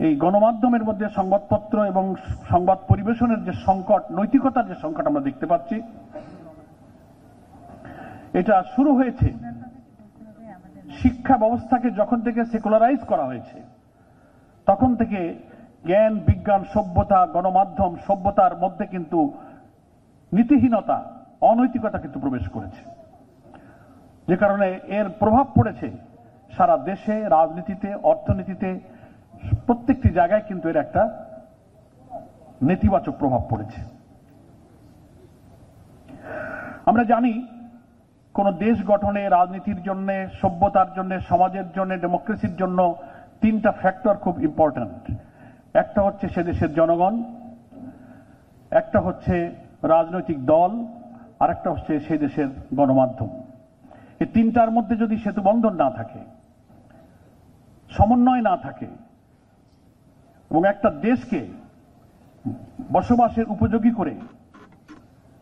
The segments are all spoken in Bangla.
এই গণমাধ্যমের মধ্যে সংবাদপত্র এবং সংবাদ পরিবেশনের যে সংকট, নৈতিকতার যে সংকট আমরা দেখতে পাচ্ছি, এটা শুরু হয়েছে শিক্ষা ব্যবস্থাকে যখন থেকে সেকুলারাইজ করা হয়েছে তখন থেকে জ্ঞান, বিজ্ঞান, সভ্যতা, গণমাধ্যম, সভ্যতার মধ্যে কিন্তু নীতিহীনতা, অনৈতিকতা কিন্তু প্রবেশ করেছে, যে কারণে এর প্রভাব পড়েছে সারা দেশে, রাজনীতিতে, অর্থনীতিতে, প্রত্যেকটি জায়গায় কিন্তু এর একটা নেতিবাচক প্রভাব পড়েছে। আমরা জানি কোন দেশ গঠনে, রাজনীতির জন্য, সভ্যতার জন্য, সমাজের জন্য, ডেমোক্রেসির জন্য তিনটা ফ্যাক্টর খুব ইম্পর্ট্যান্ট। একটা হচ্ছে সে দেশের জনগণ, একটা হচ্ছে রাজনৈতিক দল, আর একটা হচ্ছে সেই দেশের গণমাধ্যম। এই তিনটার মধ্যে যদি সেতু বন্ধন না থাকে, সমন্বয় না থাকে এবং একটা দেশকে বসবাসের উপযোগী করে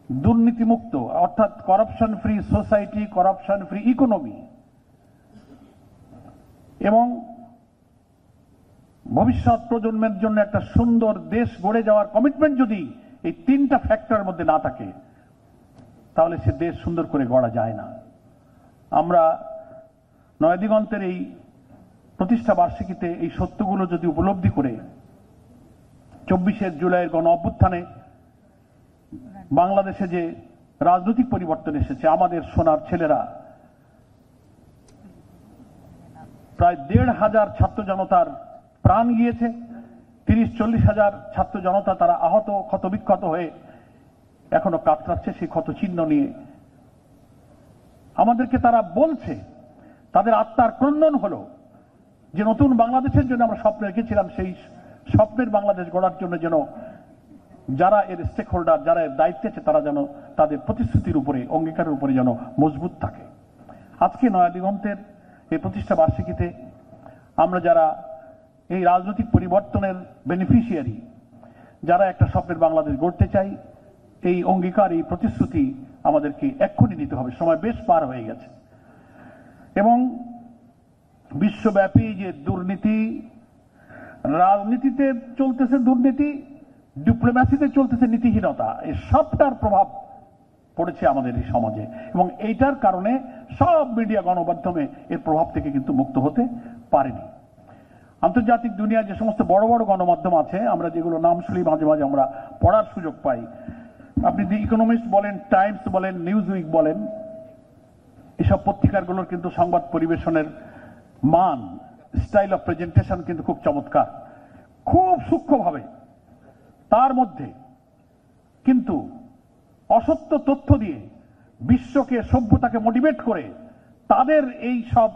দুর্নীতিমুক্ত, অর্থাৎ corruption free society, corruption free economy এবং ভবিষ্যৎ প্রজন্মের জন্য একটা সুন্দর দেশ গড়ে যাওয়ার কমিটমেন্ট যদি এই তিনটা ফ্যাক্টরের মধ্যে না থাকে, তাহলে সে দেশ সুন্দর করে গড়া যায় না। আমরা নয়াদিগন্তের এই প্রতিষ্ঠা বার্ষিকীতে এই সত্যগুলো যদি উপলব্ধি করে 24শে জুলাইয়ের গণ অভ্যুত্থানে বাংলাদেশে যে রাজনৈতিক পরিবর্তন এসেছে, আমাদের সোনার ছেলেরা প্রায় 1,500 ছাত্র জনতার প্রাণ গিয়েছে, 30-40 হাজার ছাত্র জনতা তারা আহত, ক্ষতবিক্ষত হয়ে এখনো কাতরাচ্ছে সেই ক্ষত চিহ্ন নিয়ে। আমাদেরকে তারা বলছে, তাদের আত্মার ক্রন্দন হলো যে নতুন বাংলাদেশের জন্য আমরা স্বপ্ন রেখেছিলাম, সেই স্বপ্নের বাংলাদেশ গড়ার জন্য যেন যারা এর স্টেক হোল্ডার, যারা এর দায়িত্বে আছে, তারা যেন তাদের প্রতিশ্রুতির উপরে, অঙ্গীকারের উপরে যেন মজবুত থাকে। আজকে নয়াদিগন্তের এই প্রতিষ্ঠা বার্ষিকীতে আমরা যারা এই রাজনৈতিক পরিবর্তনের বেনিফিশিয়ারি, যারা একটা স্বপ্নের বাংলাদেশ গড়তে চাই, এই অঙ্গীকার, এই প্রতিশ্রুতি আমাদেরকে এক্ষুনি নিতে হবে। সময় বেশ পার হয়ে গেছে এবং বিশ্বব্যাপী যে দুর্নীতি, রাজনীতিতে চলতেছে দুর্নীতি, ডিপ্লোম্যাসিতে চলতেছে নীতিহীনতা, এই সবটার প্রভাব পড়েছে আমাদের এই সমাজে এবং এইটার কারণে সব মিডিয়া, গণমাধ্যমে এর প্রভাব থেকে কিন্তু মুক্ত হতে পারেনি। আন্তর্জাতিক দুনিয়ায় যে সমস্ত বড় বড় গণমাধ্যম আছে, আমরা যেগুলো নাম শুনি, মাঝে মাঝে আমরা পড়ার সুযোগ পাই, আপনি দি ইকোনমিস্ট বলেন, টাইমস বলেন, নিউজ উইক বলেন, এসব পত্রিকাগুলোর কিন্তু সংবাদ পরিবেশনের মান, স্টাইল অফ প্রেজেন্টেশন কিন্তু খুব চমৎকার, খুব সূক্ষ্মভাবে তার মধ্যে কিন্তু অসত্য তথ্য দিয়ে বিশ্বকে, সভ্যতাকে মোটিভেট করে তাদের এই সব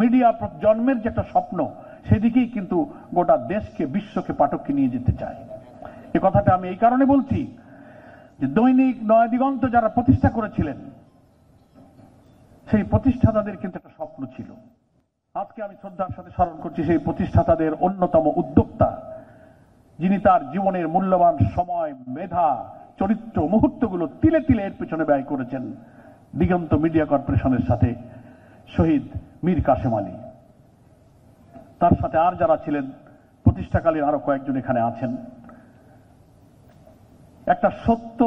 মিডিয়া জন্মের যে একটা স্বপ্ন, সেদিকেই কিন্তু গোটা দেশকে, বিশ্বকে, পাঠককে নিয়ে যেতে চায়। এ কথাটা আমি এই কারণে বলছি যে দৈনিক নয়াদিগন্ত যারা প্রতিষ্ঠা করেছিলেন, সেই প্রতিষ্ঠাতাদের কিন্তু একটা স্বপ্ন ছিল। আজকে আমি শ্রদ্ধার সাথে স্মরণ করছি সেই প্রতিষ্ঠাতাদের অন্যতম উদ্যোক্তা, যিনি তার জীবনের মূল্যবান সময়, মেধা, চরিত্র, মুহূর্তগুলো তিলে তিলে এর পেছনে ব্যয় করেছেন, দিগন্ত মিডিয়া কর্পোরেশনের সাথে শহীদ মীর কাসেম আলী। তার সাথে আর যারা ছিলেন প্রতিষ্ঠাকালীন আরো কয়েকজন এখানে আছেন। একটা সত্য,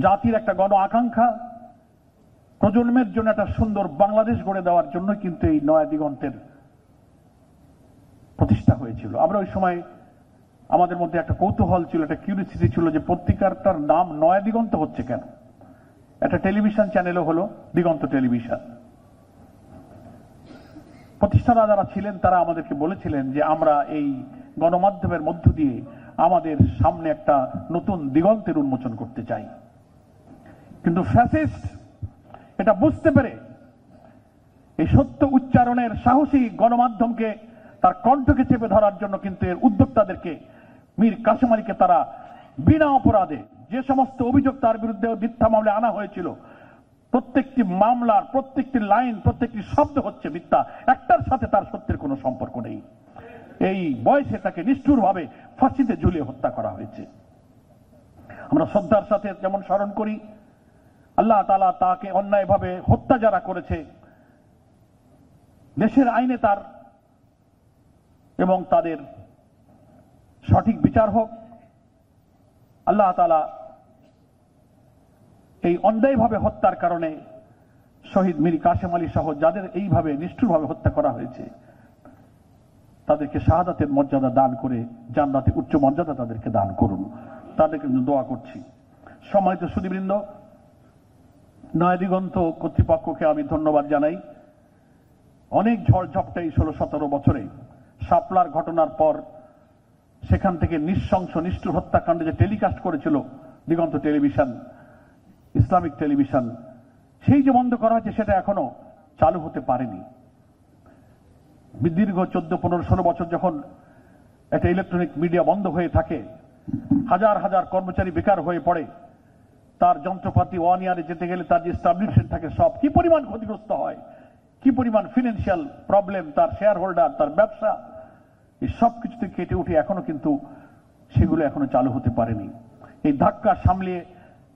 জাতির একটা গণ আকাঙ্ক্ষা, প্রজন্মের জন্য একটা সুন্দর বাংলাদেশ গড়ে দেওয়ার জন্য কিন্তু এই নয়াদিগন্তের প্রতিষ্ঠা হয়েছিল। আমরা ওই সময় আমাদের মধ্যে একটা কৌতূহল ছিল, একটা কিউরিওসিটি ছিল যে পত্রিকাটার নাম নয়াদিগন্ত হচ্ছে কেন। একটা টেলিভিশন চ্যানেলও হলো দিগন্ত টেলিভিশন। প্রতিষ্ঠাতা যারা ছিলেন তারা আমাদেরকে বলেছিলেন যে আমরা এই গণমাধ্যমের মধ্য দিয়ে আমাদের সামনে একটা নতুন দিগন্তের উন্মোচন করতে চাই। কিন্তু ফ্যাসিস্ট এটা বুঝতে পেরে এই সত্য উচ্চারণের সাহসী গণমাধ্যমকে, তার কণ্ঠকে চেপে ধরার জন্য কিন্তু এর উদ্যোক্তাদেরকে, মীর কাসেম আলীকে তারা বিনা অপরাধে যে সমস্ত অভিযোগ তার বিরুদ্ধে মিথ্যা মামলায় আনা হয়েছিল, প্রত্যেকটি মামলার প্রত্যেকটি লাইন, প্রত্যেকটি শব্দ হচ্ছে মিথ্যা, একটার সাথে তার সত্যের কোনো সম্পর্ক নেই। এই বয়সে তাকে নিষ্ঠুরভাবে ফাঁসিতে ঝুলিয়ে হত্যা করা হয়েছে। আমরা শ্রদ্ধার সাথে যেমন স্মরণ করি, আল্লাহ তাআলা তাকে অন্যায়ভাবে হত্যা যারা করেছে, দেশের আইনে তার এবং তাদের সঠিক বিচার হোক। আল্লাহ তাআলা এই অন্যায়ভাবে হত্যার কারণে শহীদ মীর কাসেম আলী সহ যাদের এইভাবে নিষ্ঠুরভাবে হত্যা করা হয়েছে তাদেরকে শাহাদাতের মর্যাদা দান করে জান্নাতে উচ্চ মর্যাদা তাদেরকে দান করুন, তাদেরকে দোয়া করছি। সম্মানিত সুধীবৃন্দ, নয়াদিগন্ত কর্তৃপক্ষকে আমি ধন্যবাদ জানাই। অনেক ঝড় ঝপটাই 16-17 বছরে শাপলার ঘটনার পর সেখান থেকে নৃশংস নিষ্ঠুর হত্যাকাণ্ড যে টেলিকাস্ট করেছিল দিগন্ত টেলিভিশন, ইসলামিক টেলিভিশন, সেই যে বন্ধ করা হয়েছে সেটা এখনো চালু হতে পারেনি। দীর্ঘ 14-15-16 বছর যখন একটা ইলেকট্রনিক মিডিয়া বন্ধ হয়ে থাকে, হাজার হাজার কর্মচারী বেকার হয়ে পড়ে, তার যন্ত্রপাতি ওয়ান ইয়ারে যেতে গেলে তার যে এস্টাবলিশমেন্ট থাকে সব কি পরিমাণ ক্ষতিগ্রস্ত হয়, কি পরিমাণ ফিনান্সিয়াল প্রবলেম, তার শেয়ার হোল্ডার, তার ব্যবসা, এই সব কিছুতে কেটে উঠে এখনো কিন্তু সেগুলো এখনো চালু হতে পারেনি। এই ধাক্কা সামলিয়ে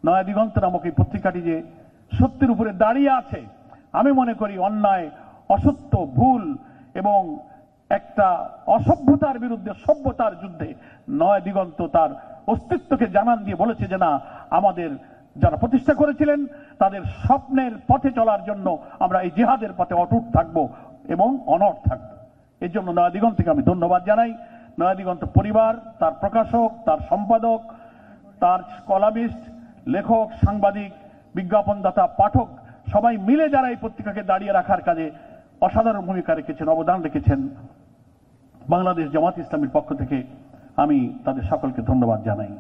নয়াদিগন্ত নামক এই পত্রিকাটি যে সত্যের উপরে দাঁড়িয়ে আছে, আমি মনে করি অন্যায়, অসত্য, ভুল এবং একটা অসভ্যতার বিরুদ্ধে সভ্যতার যুদ্ধে নয়াদিগন্ত তার অস্তিত্বকে জানান দিয়ে বলেছে যে না, আমাদের যারা প্রতিষ্ঠা করেছিলেন তাদের স্বপ্নের পথে চলার জন্য আমরা এই জিহাদের পথে অটুট থাকব এবং অনড় থাকব। এর জন্য নয়াদিগন্তকে আমি ধন্যবাদ জানাই। নয়াদিগন্ত পরিবার, তার প্রকাশক, তার সম্পাদক, তার কলামিস্ট, লেখক, সাংবাদিক, বিজ্ঞাপনদাতা, পাঠক সবাই মিলে যারা এই পত্রিকাকে দাঁড়িয়ে রাখার কাজে অসাধারণ ভূমিকা রেখেছেন, অবদান রেখেছেন, বাংলাদেশ জামাত ইসলামীর পক্ষ থেকে আমি তাদের সকলকে ধন্যবাদ জানাই।